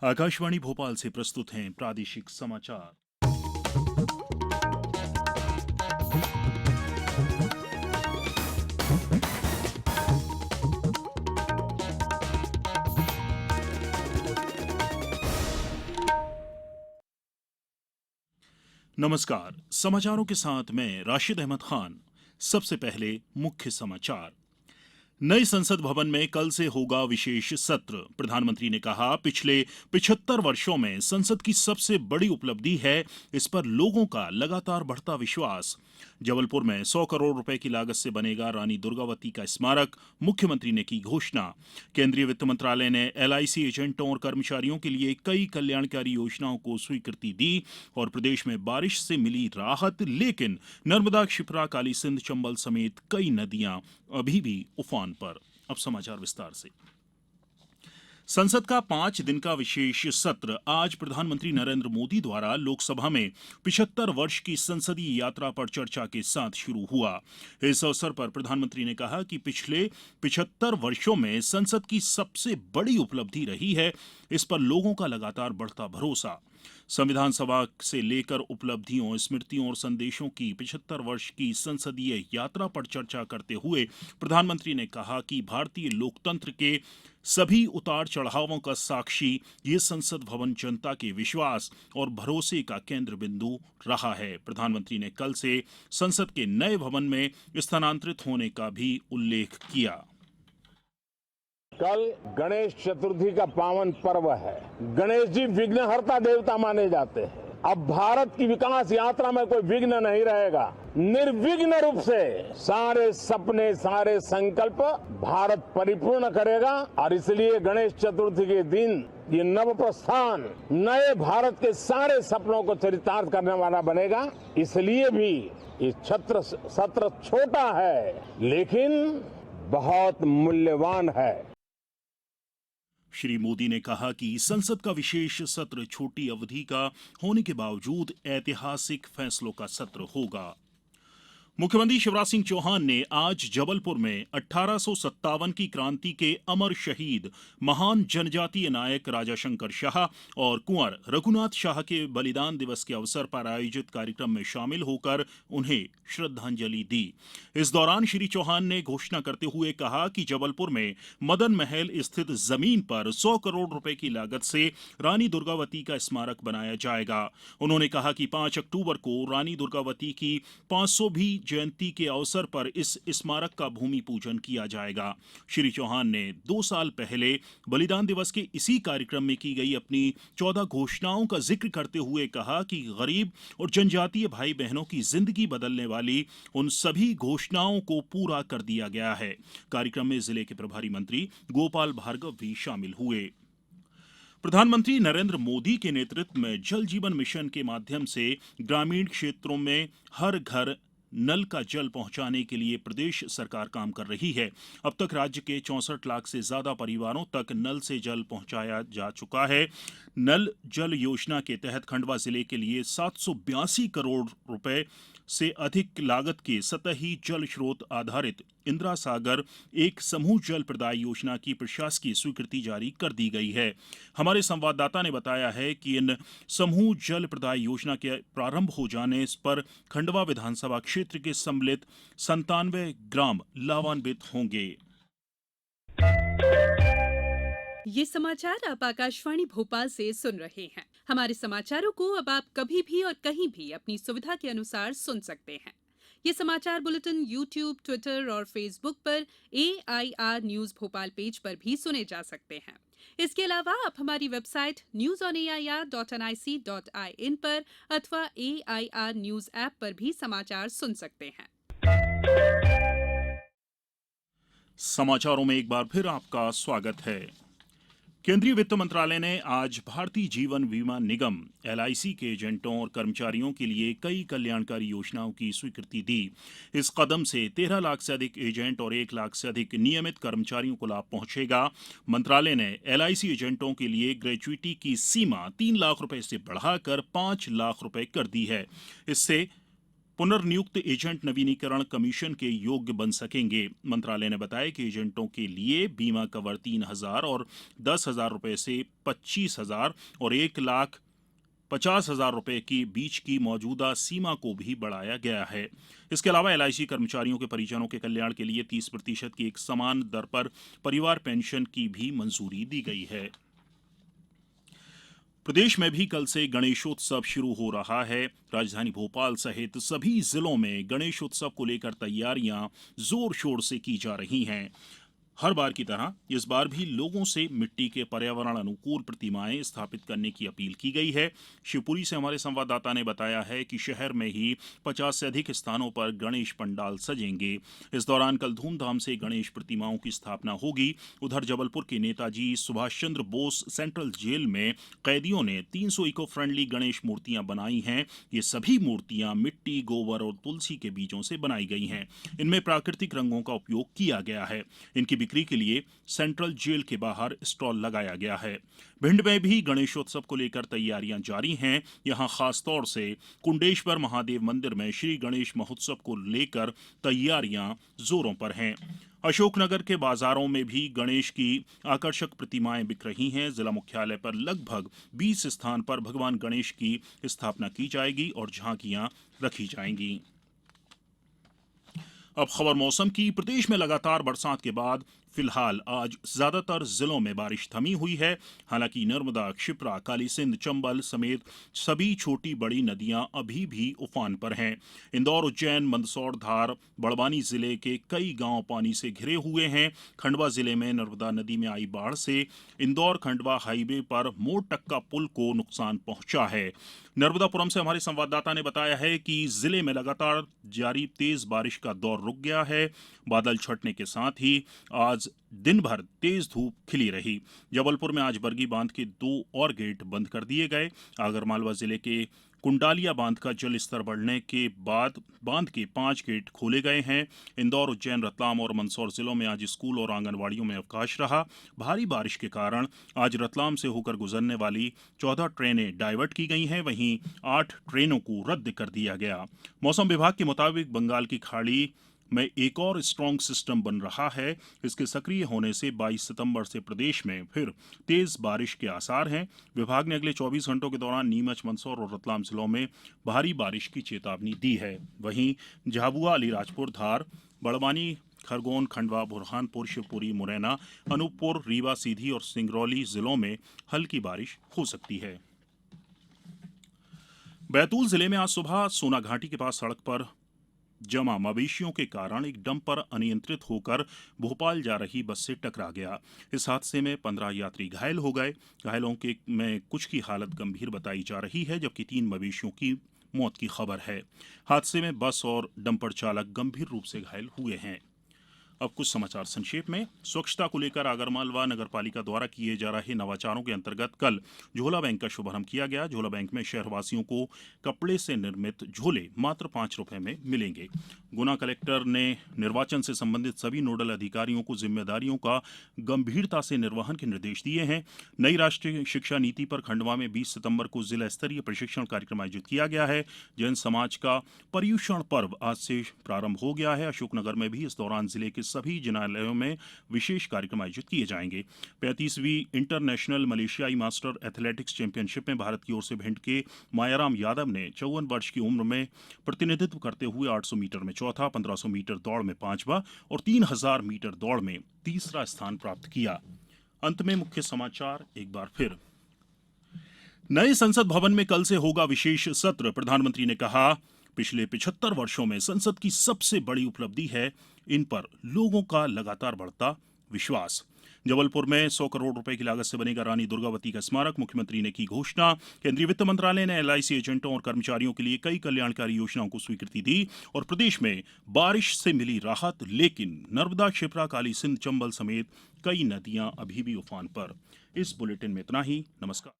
आकाशवाणी भोपाल से प्रस्तुत हैं प्रादेशिक समाचार। नमस्कार, समाचारों के साथ मैं राशिद अहमद खान। सबसे पहले मुख्य समाचार। नए संसद भवन में कल से होगा विशेष सत्र। प्रधानमंत्री ने कहा, पिछले 75 वर्षों में संसद की सबसे बड़ी उपलब्धि है, इस पर लोगों का लगातार बढ़ता विश्वास। जबलपुर में 100 करोड़ रुपए की लागत से बनेगा रानी दुर्गावती का स्मारक, मुख्यमंत्री ने की घोषणा। केंद्रीय वित्त मंत्रालय ने LIC एजेंटों और कर्मचारियों के लिए कई कल्याणकारी योजनाओं को स्वीकृति दी और प्रदेश में बारिश से मिली राहत, लेकिन नर्मदा, क्षिप्रा, काली सिंध, चंबल समेत कई नदियां अभी भी उफान पर। अब समाचार विस्तार से। संसद का 5 दिन का विशेष सत्र आज प्रधानमंत्री नरेंद्र मोदी द्वारा लोकसभा में 75 वर्ष की संसदीय यात्रा पर चर्चा के साथ शुरू हुआ। इस अवसर पर प्रधानमंत्री ने कहा कि पिछले 75 वर्षों में संसद की सबसे बड़ी उपलब्धि रही है, इस पर लोगों का लगातार बढ़ता भरोसा। संविधान सभा से लेकर उपलब्धियों, स्मृतियों और संदेशों की 75 वर्ष की संसदीय यात्रा पर चर्चा करते हुए प्रधानमंत्री ने कहा कि भारतीय लोकतंत्र के सभी उतार चढ़ावों का साक्षी ये संसद भवन जनता के विश्वास और भरोसे का केंद्र बिंदु रहा है। प्रधानमंत्री ने कल से संसद के नए भवन में स्थानांतरित होने का भी उल्लेख किया। कल गणेश चतुर्थी का पावन पर्व है। गणेश जी विघ्नहर्ता देवता माने जाते हैं। अब भारत की विकास यात्रा में कोई विघ्न नहीं रहेगा। निर्विघ्न रूप से सारे सपने, सारे संकल्प भारत परिपूर्ण करेगा और इसलिए गणेश चतुर्थी के दिन ये नव प्रस्थान नए भारत के सारे सपनों को चरितार्थ करने वाला बनेगा। इसलिए भी ये सत्र छोटा है, लेकिन बहुत मूल्यवान है। श्री मोदी ने कहा कि संसद का विशेष सत्र छोटी अवधि का होने के बावजूद ऐतिहासिक फैसलों का सत्र होगा। मुख्यमंत्री शिवराज सिंह चौहान ने आज जबलपुर में 1857 की क्रांति के अमर शहीद महान जनजातीय नायक राजा शंकर शाह और कुंवर रघुनाथ शाह के बलिदान दिवस के अवसर पर आयोजित कार्यक्रम में शामिल होकर उन्हें श्रद्धांजलि दी। इस दौरान श्री चौहान ने घोषणा करते हुए कहा कि जबलपुर में मदन महल स्थित जमीन पर 100 करोड़ रुपए की लागत से रानी दुर्गावती का स्मारक बनाया जाएगा। उन्होंने कहा कि 5 अक्टूबर को रानी दुर्गावती की 500वीं जयंती के अवसर पर इस स्मारक का भूमि पूजन किया जाएगा। श्री चौहान ने 2 साल पहले बलिदान दिवस के इसी कार्यक्रम में की गई अपनी 14 घोषणाओं का जिक्र करते हुए कहा कि गरीब और जनजातीय भाई बहनों की जिंदगी बदलने वाली उन सभी घोषणाओं को पूरा कर दिया गया है। कार्यक्रम में जिले के प्रभारी मंत्री गोपाल भार्गव भी शामिल हुए। प्रधानमंत्री नरेंद्र मोदी के नेतृत्व में जल जीवन मिशन के माध्यम से ग्रामीण क्षेत्रों में हर घर नल का जल पहुंचाने के लिए प्रदेश सरकार काम कर रही है। अब तक राज्य के 64 लाख से ज्यादा परिवारों तक नल से जल पहुंचाया जा चुका है। नल जल योजना के तहत खंडवा जिले के लिए 782 करोड़ रुपए से अधिक लागत के सतही जल स्रोत आधारित इंदिरा सागर एक समूह जल प्रदाय योजना की प्रशासकीय स्वीकृति जारी कर दी गई है। हमारे संवाददाता ने बताया है कि इन समूह जल प्रदाय योजना के प्रारंभ हो जाने पर खंडवा विधानसभा क्षेत्र के सम्मिलित 97 ग्राम लाभान्वित होंगे। ये समाचार आप आकाशवाणी भोपाल से सुन रहे हैं। हमारे समाचारों को अब आप कभी भी और कहीं भी अपनी सुविधा के अनुसार सुन सकते हैं। ये समाचार बुलेटिन YouTube, ट्विटर और फेसबुक पर AIR न्यूज भोपाल पेज पर भी सुने जा सकते हैं। इसके अलावा आप हमारी वेबसाइट newsonair.nic.in पर अथवा AIR न्यूज ऐप पर भी समाचार सुन सकते हैं। समाचारों में एक बार फिर आपका स्वागत है। केंद्रीय वित्त मंत्रालय ने आज भारतीय जीवन बीमा निगम LIC के एजेंटों और कर्मचारियों के लिए कई कल्याणकारी योजनाओं की स्वीकृति दी। इस कदम से 13 लाख से अधिक एजेंट और 1 लाख से अधिक नियमित कर्मचारियों को लाभ पहुंचेगा। मंत्रालय ने LIC एजेंटों के लिए ग्रेच्युटी की सीमा 3 लाख रुपए से बढ़ाकर 5 लाख रुपए कर दी है। इससे पुनर्नियुक्त एजेंट नवीनीकरण कमीशन के योग्य बन सकेंगे। मंत्रालय ने बताया कि एजेंटों के लिए बीमा कवर 3,000 और 10,000 रुपए से 25,000 और 1,50,000 रुपए के बीच की मौजूदा सीमा को भी बढ़ाया गया है। इसके अलावा एलआईसी कर्मचारियों के परिजनों के कल्याण के लिए 30% की एक समान दर पर परिवार पेंशन की भी मंजूरी दी गई है। प्रदेश में भी कल से गणेशोत्सव शुरू हो रहा है। राजधानी भोपाल सहित सभी जिलों में गणेशोत्सव को लेकर तैयारियां जोर शोर से की जा रही हैं। हर बार की तरह इस बार भी लोगों से मिट्टी के पर्यावरण अनुकूल प्रतिमाएं स्थापित करने की अपील की गई है। शिवपुरी से हमारे संवाददाता ने बताया है कि शहर में ही 50 से अधिक स्थानों पर गणेश पंडाल सजेंगे। इस दौरान कल धूमधाम से गणेश प्रतिमाओं की स्थापना होगी। उधर जबलपुर के नेताजी सुभाष चंद्र बोस सेंट्रल जेल में कैदियों ने 300 इको फ्रेंडली गणेश मूर्तियां बनाई हैं। ये सभी मूर्तियां मिट्टी, गोबर और तुलसी के बीजों से बनाई गई हैं। इनमें प्राकृतिक रंगों का उपयोग किया गया है। इनकी बिक्री के लिए सेंट्रल जेल के बाहर स्टॉल लगाया गया है। भिंड में भी गणेशोत्सव को लेकर तैयारियां जारी हैं। यहां खासतौर से कुंडेश्वर महादेव मंदिर में श्री गणेश महोत्सव को लेकर तैयारियां जोरों पर हैं। अशोकनगर के बाजारों में भी गणेश की आकर्षक प्रतिमाएं बिक रही हैं। जिला मुख्यालय पर लगभग 20 स्थान पर भगवान गणेश की स्थापना की जाएगी और झांकियां रखी जाएंगी। अब खबर मौसम की। प्रदेश में लगातार बरसात के बाद फिलहाल आज ज्यादातर जिलों में बारिश थमी हुई है। हालांकि नर्मदा, क्षिप्रा, काली सिंध, चंबल समेत सभी छोटी बड़ी नदियां अभी भी उफान पर हैं। इंदौर, उज्जैन, मंदसौर, धार, बड़वानी जिले के कई गांव पानी से घिरे हुए हैं। खंडवा जिले में नर्मदा नदी में आई बाढ़ से इंदौर खंडवा हाईवे पर मोरटक्का पुल को नुकसान पहुंचा है। नर्मदापुरम से हमारे संवाददाता ने बताया है कि जिले में लगातार जारी तेज बारिश का दौर रुक गया है। बादल छटने के साथ ही आज दिन भर तेज धूप खिली रही। जबलपुर में आज बरगी बांध के 2 और गेट बंद कर दिए गए। आगरमालवा जिले के कुंडालिया बांध का जल स्तर बढ़ने के बाद बांध के 5 गेट खोले गए हैं। इंदौर, उज्जैन, रतलाम और मंदसौर जिलों में आज स्कूल और आंगनवाड़ियों में अवकाश रहा। भारी बारिश के कारण आज रतलाम से होकर गुजरने वाली 14 ट्रेनें डायवर्ट की गई हैं। वहीं 8 ट्रेनों को रद्द कर दिया गया। मौसम विभाग के मुताबिक बंगाल की खाड़ी में एक और स्ट्रॉन्ग सिस्टम बन रहा है। इसके सक्रिय होने से 22 सितंबर से प्रदेश में फिर तेज बारिश के आसार हैं। विभाग ने अगले 24 घंटों के दौरान नीमच, मंदसौर और रतलाम जिलों में भारी बारिश की चेतावनी दी है। वहीं झाबुआ, अलीराजपुर, धार, बड़वानी, खरगोन, खंडवा, बुरहानपुर, शिवपुरी, मुरैना, अनूपपुर, रीवा, सीधी और सिंगरौली जिलों में हल्की बारिश हो सकती है। बैतूल जिले में आज सुबह सोना घाटी के पास सड़क पर जमा मवेशियों के कारण एक डंपर अनियंत्रित होकर भोपाल जा रही बस से टकरा गया। इस हादसे में 15 यात्री घायल हो गए। घायलों के में कुछ की हालत गंभीर बताई जा रही है, जबकि 3 मवेशियों की मौत की खबर है। हादसे में बस और डंपर चालक गंभीर रूप से घायल हुए हैं। अब कुछ समाचार संक्षेप में। स्वच्छता को लेकर आगरमालवा नगरपालिका द्वारा किए जा रहे नवाचारों के अंतर्गत कल झोला बैंक का शुभारंभ किया गया। झोला बैंक में शहरवासियों को कपड़े से निर्मित झोले मात्र 5 रुपए में मिलेंगे। गुना कलेक्टर ने निर्वाचन से संबंधित सभी नोडल अधिकारियों को जिम्मेदारियों का गंभीरता से निर्वहन के निर्देश दिए हैं। नई राष्ट्रीय शिक्षा नीति पर खंडवा में 20 सितंबर को जिला स्तरीय प्रशिक्षण कार्यक्रम आयोजित किया गया है। जैन समाज का पर्युषण पर्व आज से प्रारंभ हो गया है। अशोकनगर में भी इस दौरान जिले के सभी जिनालयों में विशेष कार्यक्रम आयोजित किए जाएंगे। 35वीं इंटरनेशनल मलेशियाई मास्टर एथलेटिक्स चैंपियनशिप में भारत की ओर से भिंड के मायाराम यादव ने 54 वर्ष की उम्र में प्रतिनिधित्व करते हुए 800 मीटर में चौथा, 1500 मीटर दौड़ में 5वां और 3000 मीटर दौड़ में 3रा स्थान प्राप्त किया। अंत में मुख्य समाचार एक बार फिर। नए संसद भवन में कल से होगा विशेष सत्र। प्रधानमंत्री ने कहा, पिछले 75 वर्षों में संसद की सबसे बड़ी उपलब्धि है इन पर लोगों का लगातार बढ़ता विश्वास। जबलपुर में 100 करोड़ रुपए की लागत से बनेगा रानी दुर्गावती का स्मारक, मुख्यमंत्री ने की घोषणा। केंद्रीय वित्त मंत्रालय ने एलआईसी एजेंटों और कर्मचारियों के लिए कई कल्याणकारी योजनाओं को स्वीकृति दी। और प्रदेश में बारिश से मिली राहत, लेकिन नर्मदा, क्षिप्रा, काली सिंध, चंबल समेत कई नदियां अभी भी उफान पर। इस बुलेटिन में इतना ही। नमस्कार।